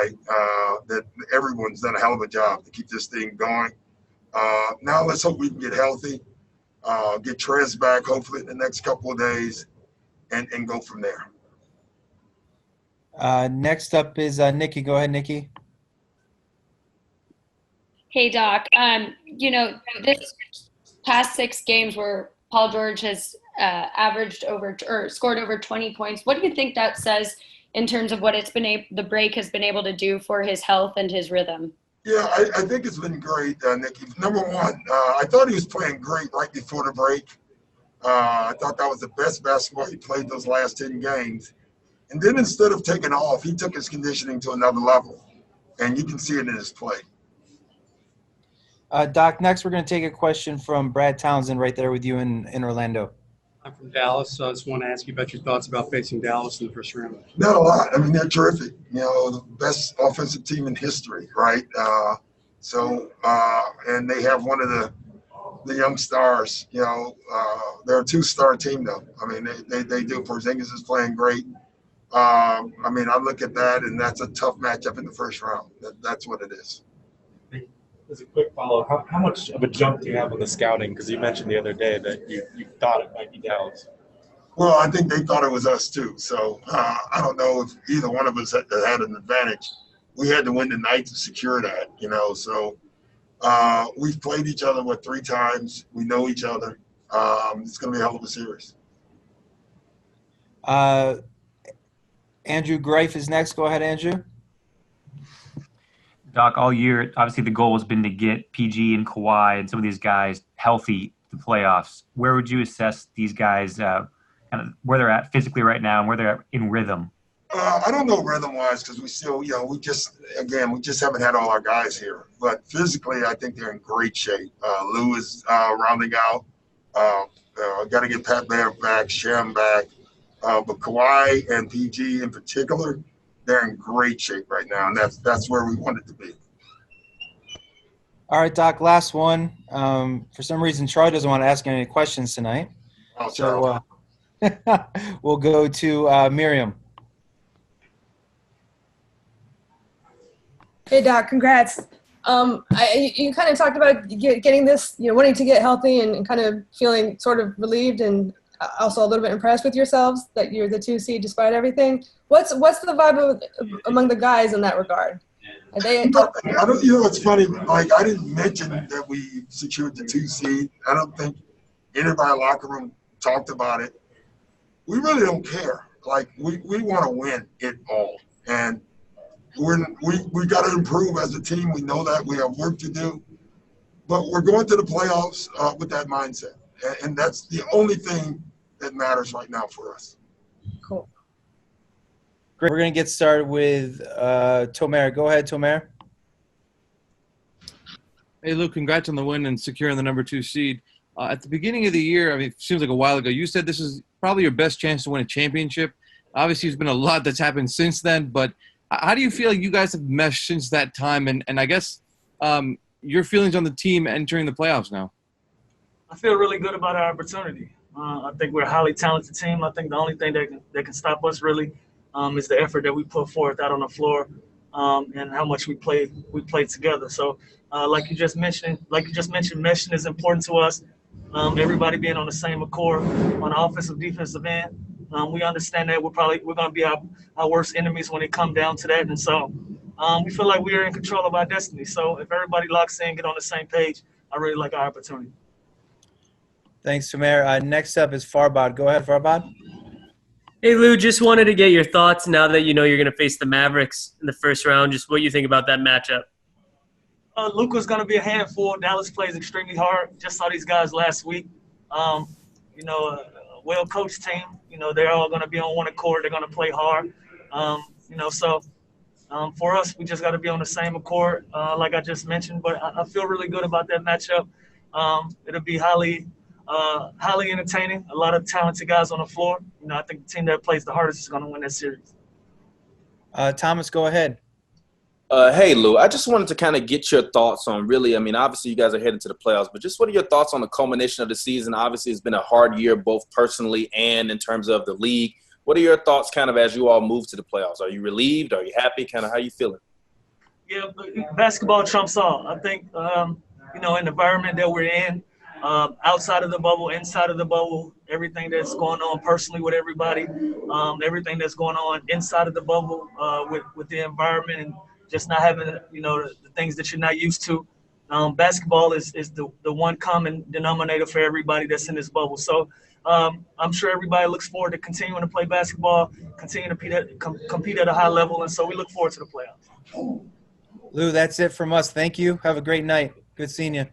right? That everyone's done a hell of a job to keep this thing going. Now let's hope we can get healthy, get Trez back hopefully in the next couple of days, and go from there. Next up is Nikki. Go ahead, Nikki. Hey, Doc. This past 6 games where Paul George has averaged over or scored over 20 points, what do you think that says in terms of what the break has been able to do for his health and his rhythm? Yeah, I think it's been great, Nikki. Number one, I thought he was playing great right before the break. I thought that was the best basketball he played those last 10 games. And then instead of taking off, he took his conditioning to another level. And you can see it in his play. Doc, next we're going to take a question from Brad Townsend right there with you in Orlando. I'm from Dallas, so I just want to ask you about your thoughts about facing Dallas in the first round. Not a lot. I mean, they're terrific. The best offensive team in history, right? And they have one of the young stars. They're a 2-star team, though. I mean, they do. Porzingis is playing great. I look at that, and that's a tough matchup in the first round. That's what it is. As a quick follow-up, how much of a jump do you have on the scouting? Because you mentioned the other day that you thought it might be Dallas. Well, I think they thought it was us too. So I don't know if either one of us had an advantage. We had to win tonight to secure that, So we've played each other, 3 times. We know each other. It's going to be a hell of a series. Andrew Greif is next. Go ahead, Andrew. Doc, all year, obviously the goal has been to get PG and Kawhi and some of these guys healthy to playoffs. Where would you assess these guys, kind of where they're at physically right now and where they're at in rhythm? I don't know rhythm-wise because we still, we just haven't had all our guys here. But physically, I think they're in great shape. Lou is rounding out. Got to get Pat Bear back, Shem back. But Kawhi and PG in particular, they're in great shape right now, and that's where we want it to be. All right, Doc, last one. For some reason, Troy doesn't want to ask any questions tonight. So we'll go to Miriam. Hey, Doc, congrats. You kind of talked about getting this, wanting to get healthy and kind of feeling sort of relieved and also a little bit impressed with yourselves that you're the 2 seed despite everything. What's the vibe among the guys in that regard? Are they? I don't. It's funny. Like I didn't mention that we secured the 2 seed. I don't think anybody in the locker room talked about it. We really don't care. Like we want to win it all, and we got to improve as a team. We know that we have work to do, but we're going to the playoffs with that mindset, and that's the only thing that matters right now for us. Cool. Great. We're going to get started with Tomer. Go ahead, Tomer. Hey, Luke, congrats on the win and securing the number 2 seed. At the beginning of the year, I mean, it seems like a while ago, you said this is probably your best chance to win a championship. Obviously, there's been a lot that's happened since then, but how do you feel like you guys have meshed since that time? And I guess your feelings on the team entering the playoffs now? I feel really good about our opportunity. I think we're a highly talented team. I think the only thing that can stop us really is the effort that we put forth out on the floor and how much we play together. So, like you just mentioned, meshing is important to us. Everybody being on the same accord on the offensive, defensive end. We understand that we're going to be our worst enemies when it comes down to that, and so we feel like we are in control of our destiny. So if everybody locks in, get on the same page, I really like our opportunity. Thanks, Tomer. Next up is Farbad. Go ahead, Farbad. Hey, Lou, just wanted to get your thoughts now that you know you're going to face the Mavericks in the first round, just what you think about that matchup. Luka's going to be a handful. Dallas plays extremely hard. Just saw these guys last week. Well-coached team. They're all going to be on one accord. They're going to play hard. For us, we just got to be on the same accord, like I just mentioned. But I feel really good about that matchup. It'll be highly entertaining. A lot of talented guys on the floor. I think the team that plays the hardest is going to win that series. Thomas, go ahead. Hey, Lou, I just wanted to kind of get your thoughts on obviously you guys are heading to the playoffs, but just what are your thoughts on the culmination of the season? Obviously, it's been a hard year, both personally and in terms of the league. What are your thoughts kind of as you all move to the playoffs? Are you relieved? Are you happy? Kind of how you feeling? Yeah, basketball trumps all. I think, in the environment that we're in, outside of the bubble, inside of the bubble, everything that's going on personally with everybody, everything that's going on inside of the bubble with the environment and just not having, the things that you're not used to. Basketball is the one common denominator for everybody that's in this bubble. So I'm sure everybody looks forward to continuing to play basketball, continue to compete at a high level, and so we look forward to the playoffs. Lou, that's it from us. Thank you. Have a great night. Good seeing you.